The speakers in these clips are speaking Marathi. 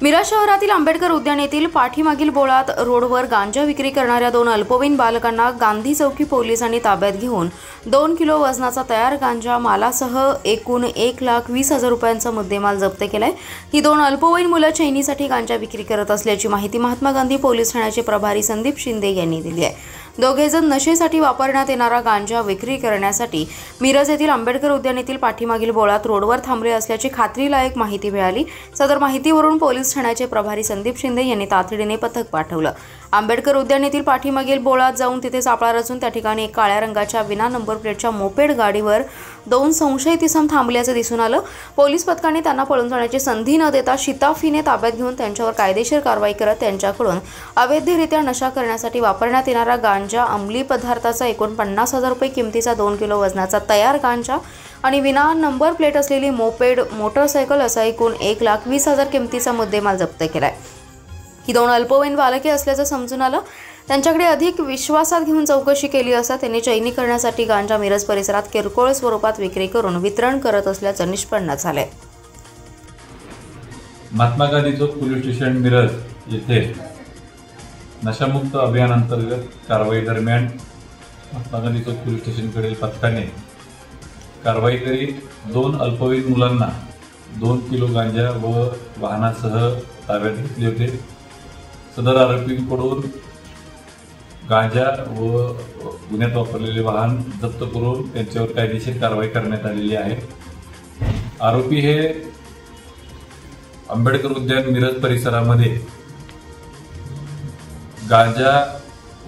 मिरज शहरातील आंबेडकर उद्यान येथील पाठीमागील बोळात रोडवर गांजा विक्री करणाऱ्या 2 अल्पवयीन बालकांना गांधी चौकी पोलिसांनी ताब्यात घेऊन 2 किलो वजनाचा तयार गांजा मालासह एकूण 1,20,000 रुपयांचा मुद्देमाल जप्त केलाय। ही 2 अल्पवयीन मुलं चैनीसाठी गांजा विक्री करत असल्याची माहिती महात्मा गांधी पोलीस ठाण्याचे प्रभारी संदीप शिंदे यांनी दिली आहे। दोघेजण नशेसाठी वापरण्यात येणारा गांजा विक्री करण्यासाठी मिरज येथील आंबेडकर उद्यान येथील पाठीमागील बोळात रोडवर थांबले असल्याची खात्रीलायक माहिती मिळाली। सदर माहितीवरून पोलीस ठाण्याचे प्रभारी संदीप शिंदे यांनी तातडीने पथक पाठवलं। आंबेडकर उद्यान येथील पाठीमागील बोळात जाऊन तिथे सापळा रचून त्या ठिकाणी एक काळ्या रंगाच्या विना नंबर प्लेटच्या मोपेड गाडीवर 2 संशयित इसम थांबल्याचे दिसून आलं। पोलीस पथकाने त्यांना पळून जाण्याची संधी न देता शिताफीने ताब्यात घेऊन त्यांच्यावर कायदेशीर कारवाई करत त्यांच्याकडून अवैधरित्या नशा करण्यासाठी वापरण्यात येणारा गांजा, अंमली पदार्थाचा एकूण 50,000 रुपये किमतीचा 2 किलो वजनाचा तयार गांजा आणि विना नंबर प्लेट असलेली मोपेड मोटरसायकल असा एकूण 1,20,000 किमतीचा मुद्देमाल जप्त केलाय। ही 2 अल्पवयीन बालके असल्याचं समजून आलं। त्यांच्याकडे अधिक विश्वासात घेऊन चौकशी केली असता त्यांनी चैनी करण्यासाठी गांजा मिरज परिसरात किरकोळ स्वरूपात विक्री करून वितरण करत असल्याचं निष्पन्न झालंय। महात्मा गांधी चौक पोलीस स्टेशन मिरज येथे नशामुक्त अभियान अंतर्गत कारवाई दरम्यान महात्मा गांधी चौक पोलीस स्टेशनकडील पथकाने कारवाई करीत 2 अल्पवयीन मुलांना 2 किलो गांजा व वाहनासह ताब्यात घेतले होते। सदर आरोपींकडून गांजा व गुन्ह्यात वापरलेले वाहन जप्त करून त्यांच्यावर कायदेशीर कारवाई करण्यात आलेली आहे। आरोपी हे आंबेडकर उद्यान मिरज परिसरामध्ये गांजा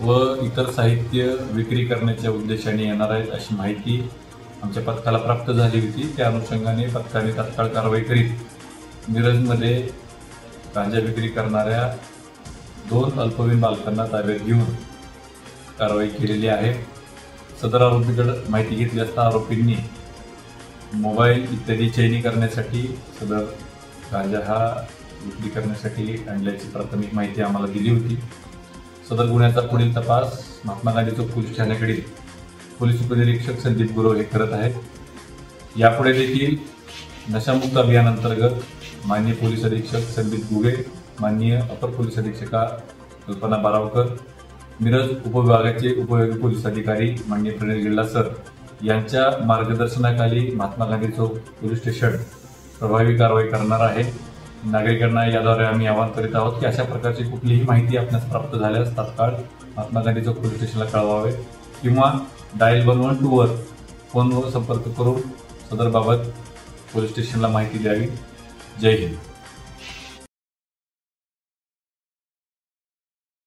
व इतर साहित्य विक्री करण्याच्या उद्देशाने येणार आहेत अशी माहिती आमच्या पथकाला प्राप्त झाली होती। त्या अनुषंगाने पथकाने तात्काळ कारवाई करीत मिरजमध्ये गांजा विक्री करणाऱ्या 2 अल्पवयीन बालकांना ताब्यात घेऊन कारवाई केलेली आहे। सदर आरोपीकडे माहिती घेतली असता आरोपींनी मोबाईल इत्यादी चैनी करण्यासाठी सदर गांजा हा विक्री करण्यासाठी आणल्याची प्राथमिक माहिती आम्हाला दिली होती। सदर गुन्ह्याचा पुढील तपास महात्मा गांधी चौक पोलीस ठाण्याकडील पोलीस उपनिरीक्षक संदीप गुरव हे करत आहेत। यापुढे देखील नशामुक्त अभियान अंतर्गत माननीय पोलीस अधीक्षक संदीप गुगे, माननीय अपर पोलीस अधीक्षका कल्पना बारावकर, मिरज उपविभागाचे उपविभागीय पोलीस अधिकारी माननीय प्रणय जिल्हा सर यांच्या मार्गदर्शनाखाली महात्मा गांधी चौक पोलीस स्टेशन प्रभावी कारवाई करणार आहे। नागरिकांना याद्वारे आम्ही आवाहन करीत आहोत की अशा प्रकारची कुठलीही माहिती आपल्यास प्राप्त झाल्यास तात्काळ महात्मा गांधी चौक पोलीस स्टेशनला कळवावे किंवा डायल 112 वर फोनवर संपर्क करून सदर बाबत पोलीस स्टेशनला माहिती द्यावी। जय हिंद।